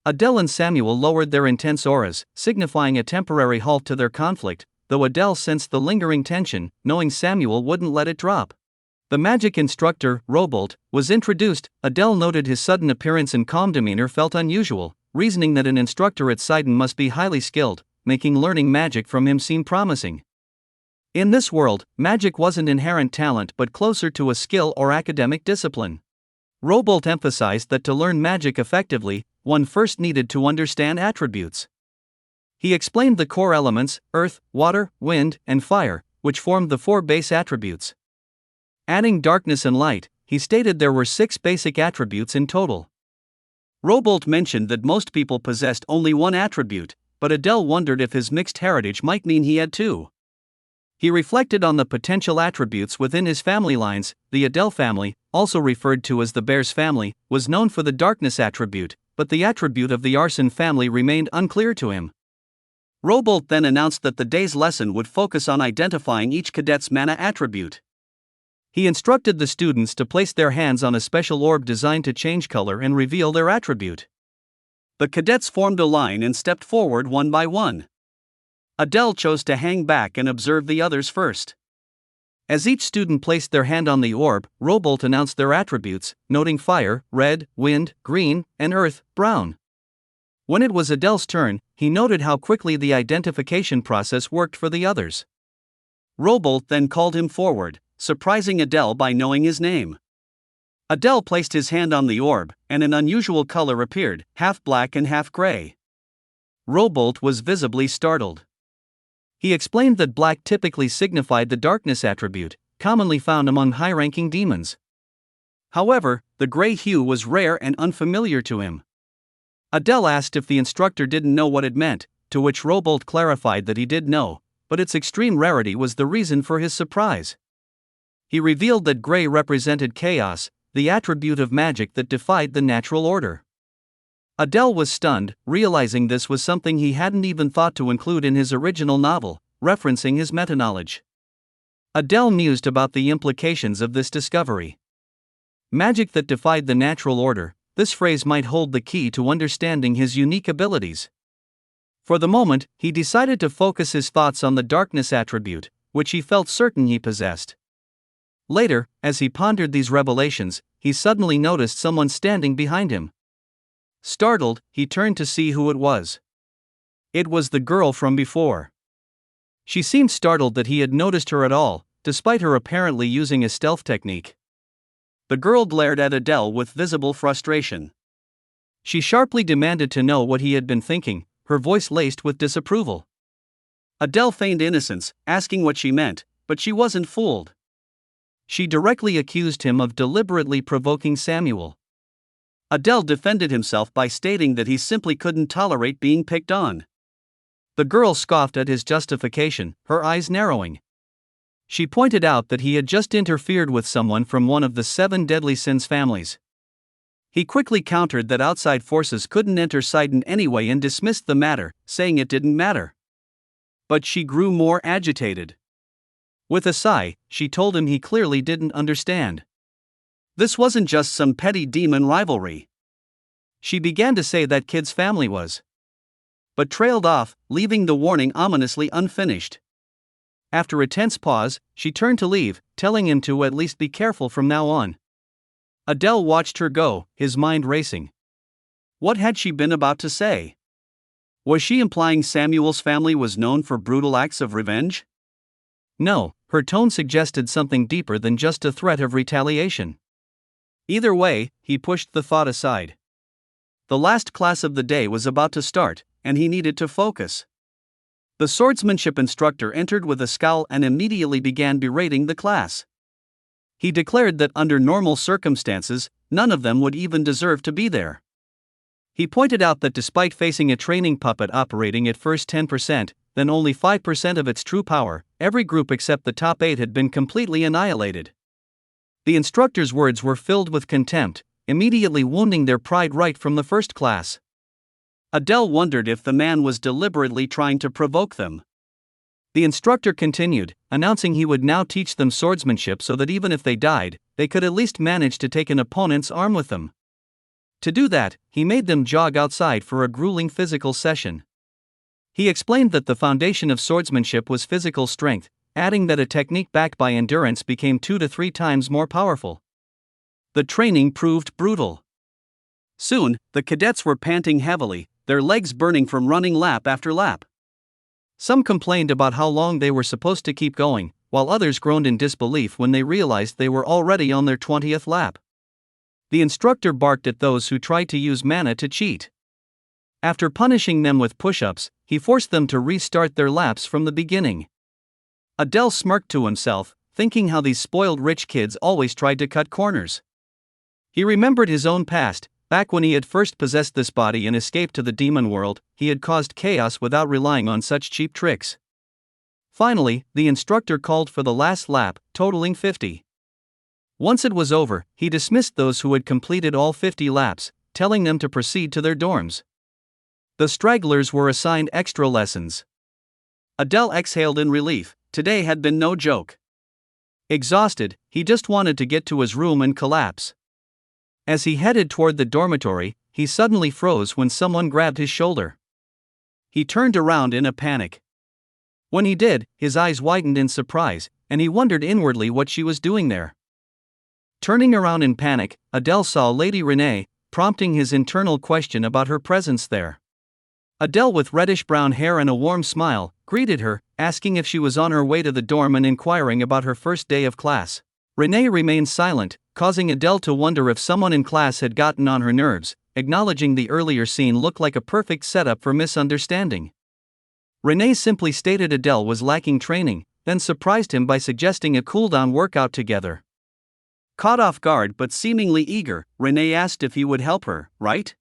Adele and Samuel lowered their intense auras, signifying a temporary halt to their conflict, though Adele sensed the lingering tension, knowing Samuel wouldn't let it drop. The magic instructor, Robolt, was introduced. Adele noted his sudden appearance and calm demeanor felt unusual, reasoning that an instructor at Sidon must be highly skilled, making learning magic from him seem promising. In this world, magic wasn't inherent talent but closer to a skill or academic discipline. Robolt emphasized that to learn magic effectively, one first needed to understand attributes. He explained the core elements, earth, water, wind, and fire, which formed the 4 base attributes. Adding darkness and light, he stated there were 6 basic attributes in total. Robolt mentioned that most people possessed only one attribute, but Adele wondered if his mixed heritage might mean he had 2. He reflected on the potential attributes within his family lines. The Adele family, also referred to as the Bears family, was known for the darkness attribute, but the attribute of the Arson family remained unclear to him. Robolt then announced that the day's lesson would focus on identifying each cadet's mana attribute. He instructed the students to place their hands on a special orb designed to change color and reveal their attribute. The cadets formed a line and stepped forward one by one. Adele chose to hang back and observe the others first. As each student placed their hand on the orb, Robolt announced their attributes, noting fire, red, wind, green, and earth, brown. When it was Adele's turn, he noted how quickly the identification process worked for the others. Robolt then called him forward, surprising Adele by knowing his name. Adele placed his hand on the orb, and an unusual color appeared, half black and half gray. Robolt was visibly startled. He explained that black typically signified the darkness attribute, commonly found among high-ranking demons. However, the gray hue was rare and unfamiliar to him. Adele asked if the instructor didn't know what it meant, to which Robolt clarified that he did know, but its extreme rarity was the reason for his surprise. He revealed that gray represented chaos, the attribute of magic that defied the natural order. Adele was stunned, realizing this was something he hadn't even thought to include in his original novel, referencing his meta-knowledge. Adele mused about the implications of this discovery. Magic that defied the natural order, this phrase might hold the key to understanding his unique abilities. For the moment, he decided to focus his thoughts on the darkness attribute, which he felt certain he possessed. Later, as he pondered these revelations, he suddenly noticed someone standing behind him. Startled, he turned to see who it was. It was the girl from before. She seemed startled that he had noticed her at all, despite her apparently using a stealth technique. The girl glared at Adele with visible frustration. She sharply demanded to know what he had been thinking, her voice laced with disapproval. Adele feigned innocence, asking what she meant, but she wasn't fooled. She directly accused him of deliberately provoking Samuel. Adele defended himself by stating that he simply couldn't tolerate being picked on. The girl scoffed at his justification, her eyes narrowing. She pointed out that he had just interfered with someone from one of the 7 deadly sins families. He quickly countered that outside forces couldn't enter Sidon anyway and dismissed the matter, saying it didn't matter. But she grew more agitated. With a sigh, she told him he clearly didn't understand. This wasn't just some petty demon rivalry. She began to say that kid's family was. But trailed off, leaving the warning ominously unfinished. After a tense pause, she turned to leave, telling him to at least be careful from now on. Adele watched her go, his mind racing. What had she been about to say? Was she implying Samuel's family was known for brutal acts of revenge? No, her tone suggested something deeper than just a threat of retaliation. Either way, he pushed the thought aside. The last class of the day was about to start, and he needed to focus. The swordsmanship instructor entered with a scowl and immediately began berating the class. He declared that under normal circumstances, none of them would even deserve to be there. He pointed out that despite facing a training puppet operating at first 10%, then only 5% of its true power, every group except the top 8 had been completely annihilated. The instructor's words were filled with contempt, immediately wounding their pride right from the first class. Adele wondered if the man was deliberately trying to provoke them. The instructor continued, announcing he would now teach them swordsmanship so that even if they died, they could at least manage to take an opponent's arm with them. To do that, he made them jog outside for a grueling physical session. He explained that the foundation of swordsmanship was physical strength, adding that a technique backed by endurance became 2 to 3 times more powerful. The training proved brutal. Soon, the cadets were panting heavily, their legs burning from running lap after lap. Some complained about how long they were supposed to keep going, while others groaned in disbelief when they realized they were already on their 20th lap. The instructor barked at those who tried to use mana to cheat. After punishing them with push-ups, he forced them to restart their laps from the beginning. Adele smirked to himself, thinking how these spoiled rich kids always tried to cut corners. He remembered his own past. Back when he had first possessed this body and escaped to the demon world, he had caused chaos without relying on such cheap tricks. Finally, the instructor called for the last lap, totaling 50. Once it was over, he dismissed those who had completed all 50 laps, telling them to proceed to their dorms. The stragglers were assigned extra lessons. Adele exhaled in relief. Today had been no joke. Exhausted, he just wanted to get to his room and collapse. As he headed toward the dormitory, he suddenly froze when someone grabbed his shoulder. He turned around in a panic. When he did, his eyes widened in surprise, and he wondered inwardly what she was doing there. Turning around in panic, Adele saw Lady Renee, prompting his internal question about her presence there. Adele, with reddish-brown hair and a warm smile, greeted her, asking if she was on her way to the dorm and inquiring about her first day of class. Renee remained silent, causing Adele to wonder if someone in class had gotten on her nerves, acknowledging the earlier scene looked like a perfect setup for misunderstanding. Renee simply stated Adele was lacking training, then surprised him by suggesting a cool-down workout together. Caught off guard but seemingly eager, Renee asked if he would help her, right?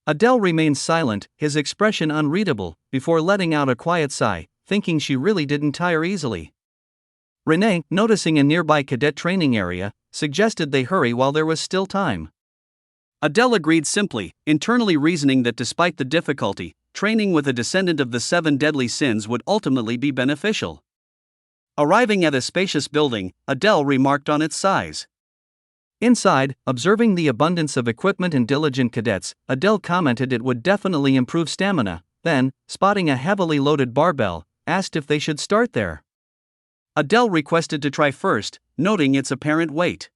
Adele remained silent, his expression unreadable, before letting out a quiet sigh, thinking she really didn't tire easily. Renee, noticing a nearby cadet training area, suggested they hurry while there was still time. Adele agreed simply, internally reasoning that despite the difficulty, training with a descendant of the 7 deadly sins would ultimately be beneficial. Arriving at a spacious building, Adele remarked on its size. Inside, observing the abundance of equipment and diligent cadets, Adele commented it would definitely improve stamina, then, spotting a heavily loaded barbell, asked if they should start there. Adele requested to try first, noting its apparent weight.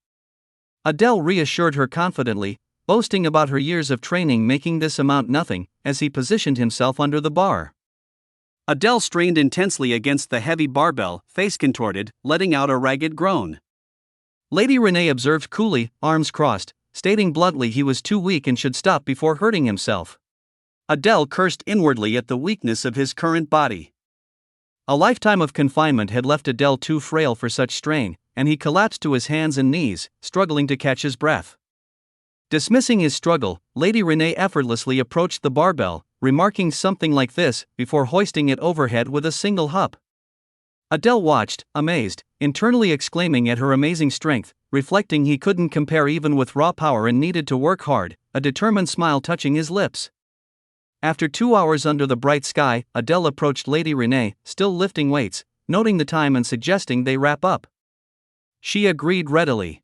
Adele reassured her confidently, boasting about her years of training making this amount nothing, as he positioned himself under the bar. Adele strained intensely against the heavy barbell, face contorted, letting out a ragged groan. Lady Renee observed coolly, arms crossed, stating bluntly he was too weak and should stop before hurting himself. Adele cursed inwardly at the weakness of his current body. A lifetime of confinement had left Adele too frail for such strain, and he collapsed to his hands and knees, struggling to catch his breath. Dismissing his struggle, Lady Renee effortlessly approached the barbell, remarking something like this, before hoisting it overhead with a single hup. Adele watched, amazed, internally exclaiming at her amazing strength, reflecting he couldn't compare even with raw power and needed to work hard, a determined smile touching his lips. After 2 hours under the bright sky, Adele approached Lady Renee, still lifting weights, noting the time and suggesting they wrap up. She agreed readily.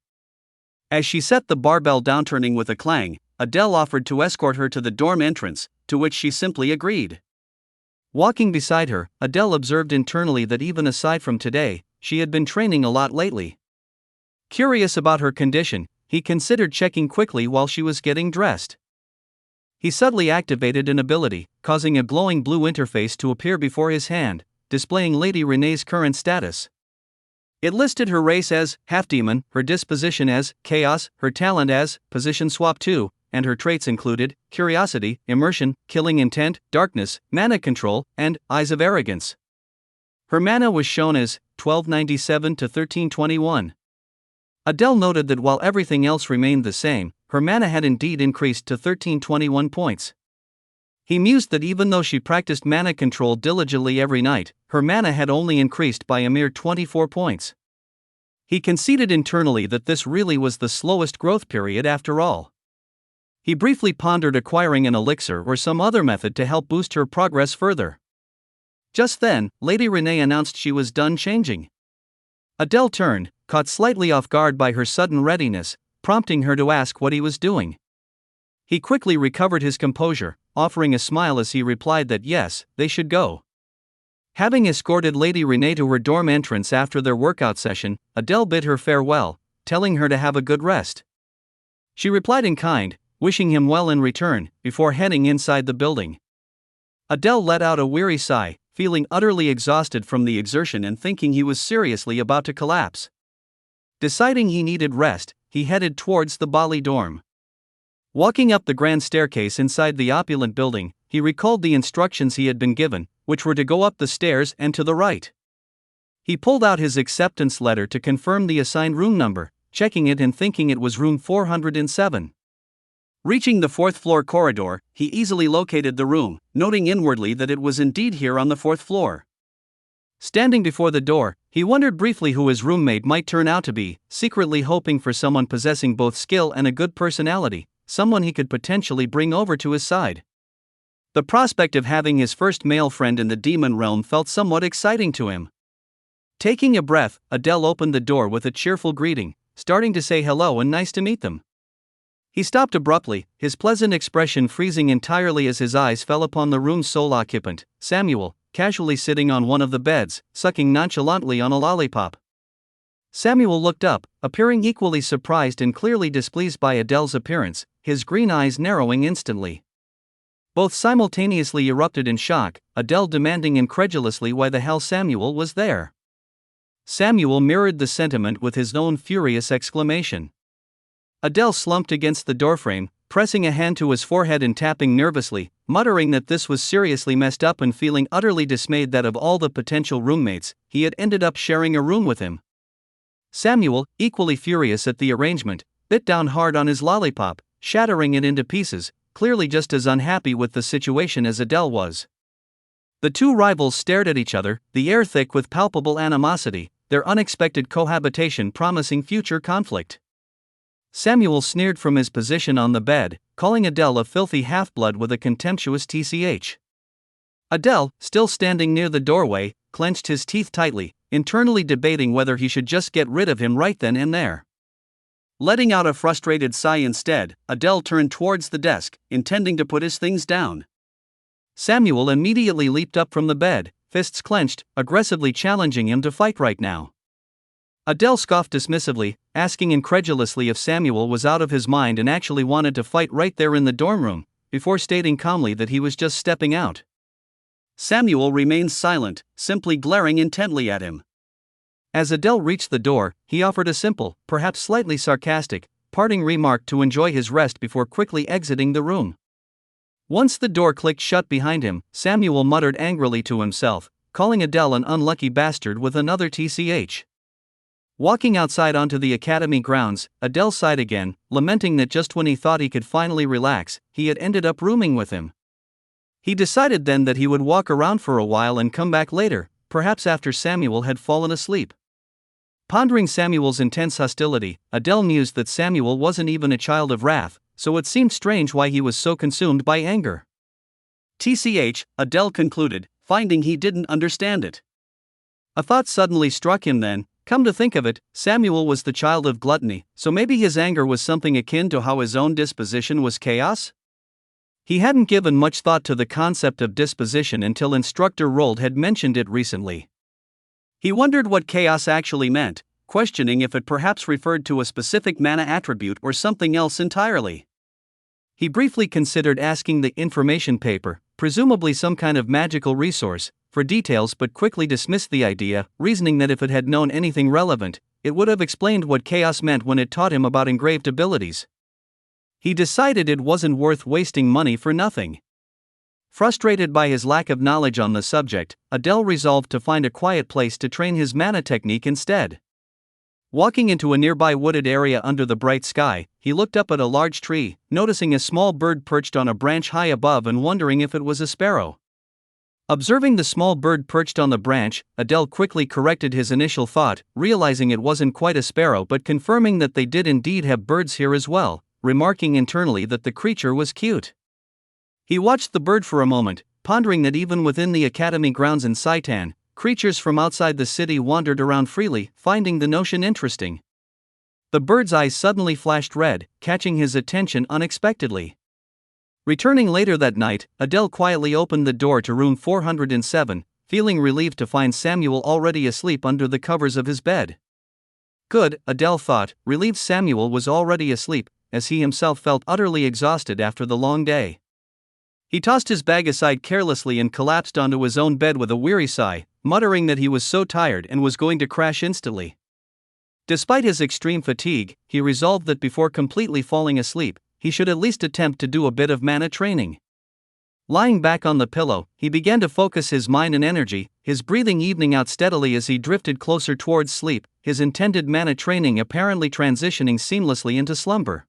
As she set the barbell down turning with a clang, Adele offered to escort her to the dorm entrance, to which she simply agreed. Walking beside her, Adele observed internally that even aside from today, she had been training a lot lately. Curious about her condition, he considered checking quickly while she was getting dressed. He subtly activated an ability, causing a glowing blue interface to appear before his hand, displaying Lady Renee's current status. It listed her race as half-demon, her disposition as chaos, her talent as position swap 2, and her traits included curiosity, immersion, killing intent, darkness, mana control, and eyes of arrogance. Her mana was shown as 1297 to 1321. Adele noted that while everything else remained the same, her mana had indeed increased to 1321 points. He mused that even though she practiced mana control diligently every night, her mana had only increased by a mere 24 points. He conceded internally that this really was the slowest growth period after all. He briefly pondered acquiring an elixir or some other method to help boost her progress further. Just then, Lady Renee announced she was done changing. Adele turned, caught slightly off guard by her sudden readiness, prompting her to ask what he was doing. He quickly recovered his composure, offering a smile as he replied that yes, they should go. Having escorted Lady Renee to her dorm entrance after their workout session, Adele bid her farewell, telling her to have a good rest. She replied in kind, wishing him well in return, before heading inside the building. Adele let out a weary sigh, feeling utterly exhausted from the exertion and thinking he was seriously about to collapse. Deciding he needed rest, he headed towards the Bali dorm. Walking up the grand staircase inside the opulent building, he recalled the instructions he had been given, which were to go up the stairs and to the right. He pulled out his acceptance letter to confirm the assigned room number, checking it and thinking it was room 407. Reaching the fourth-floor corridor, he easily located the room, noting inwardly that it was indeed here on the fourth floor. Standing before the door, he wondered briefly who his roommate might turn out to be, secretly hoping for someone possessing both skill and a good personality, someone he could potentially bring over to his side. The prospect of having his first male friend in the demon realm felt somewhat exciting to him. Taking a breath, Adele opened the door with a cheerful greeting, starting to say hello and nice to meet them. He stopped abruptly, his pleasant expression freezing entirely as his eyes fell upon the room's sole occupant, Samuel, casually sitting on one of the beds, sucking nonchalantly on a lollipop. Samuel looked up, appearing equally surprised and clearly displeased by Adele's appearance, his green eyes narrowing instantly. Both simultaneously erupted in shock, Adele demanding incredulously why the hell Samuel was there. Samuel mirrored the sentiment with his own furious exclamation. Adele slumped against the doorframe, pressing a hand to his forehead and tapping nervously, muttering that this was seriously messed up and feeling utterly dismayed that of all the potential roommates, he had ended up sharing a room with him. Samuel, equally furious at the arrangement, bit down hard on his lollipop, shattering it into pieces, clearly just as unhappy with the situation as Adele was. The two rivals stared at each other, the air thick with palpable animosity, their unexpected cohabitation promising future conflict. Samuel sneered from his position on the bed, calling Adele a filthy half-blood with a contemptuous tch. Adele, still standing near the doorway, clenched his teeth tightly, internally debating whether he should just get rid of him right then and there. Letting out a frustrated sigh instead, Adele turned towards the desk, intending to put his things down. Samuel immediately leaped up from the bed, fists clenched, aggressively challenging him to fight right now. Adele scoffed dismissively, asking incredulously if Samuel was out of his mind and actually wanted to fight right there in the dorm room, before stating calmly that he was just stepping out. Samuel remained silent, simply glaring intently at him. As Adele reached the door, he offered a simple, perhaps slightly sarcastic, parting remark to enjoy his rest before quickly exiting the room. Once the door clicked shut behind him, Samuel muttered angrily to himself, calling Adele an unlucky bastard with another tch. Walking outside onto the academy grounds, Adele sighed again, lamenting that just when he thought he could finally relax, he had ended up rooming with him. He decided then that he would walk around for a while and come back later, perhaps after Samuel had fallen asleep. Pondering Samuel's intense hostility, Adele mused that Samuel wasn't even a child of wrath, so it seemed strange why he was so consumed by anger. Tch, Adele concluded, finding he didn't understand it. A thought suddenly struck him then. Come to think of it, Samuel was the child of gluttony, so maybe his anger was something akin to how his own disposition was chaos? He hadn't given much thought to the concept of disposition until Instructor Rold had mentioned it recently. He wondered what chaos actually meant, questioning if it perhaps referred to a specific mana attribute or something else entirely. He briefly considered asking the information paper, presumably some kind of magical resource, for details but quickly dismissed the idea, reasoning that if it had known anything relevant, it would have explained what chaos meant when it taught him about engraved abilities. He decided it wasn't worth wasting money for nothing. Frustrated by his lack of knowledge on the subject, Adele resolved to find a quiet place to train his mana technique instead. Walking into a nearby wooded area under the bright sky, he looked up at a large tree, noticing a small bird perched on a branch high above and wondering if it was a sparrow. Observing the small bird perched on the branch, Adele quickly corrected his initial thought, realizing it wasn't quite a sparrow but confirming that they did indeed have birds here as well, remarking internally that the creature was cute. He watched the bird for a moment, pondering that even within the academy grounds in Saitan, creatures from outside the city wandered around freely, finding the notion interesting. The bird's eyes suddenly flashed red, catching his attention unexpectedly. Returning later that night, Adele quietly opened the door to room 407, feeling relieved to find Samuel already asleep under the covers of his bed. Good, Adele thought, relieved Samuel was already asleep, as he himself felt utterly exhausted after the long day. He tossed his bag aside carelessly and collapsed onto his own bed with a weary sigh, muttering that he was so tired and was going to crash instantly. Despite his extreme fatigue, he resolved that before completely falling asleep, he should at least attempt to do a bit of mana training. Lying back on the pillow, he began to focus his mind and energy, his breathing evening out steadily as he drifted closer towards sleep, his intended mana training apparently transitioning seamlessly into slumber.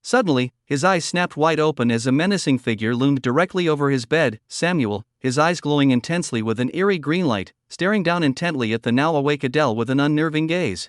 Suddenly, his eyes snapped wide open as a menacing figure loomed directly over his bed. Samuel, his eyes glowing intensely with an eerie green light, staring down intently at the now awake Adele with an unnerving gaze.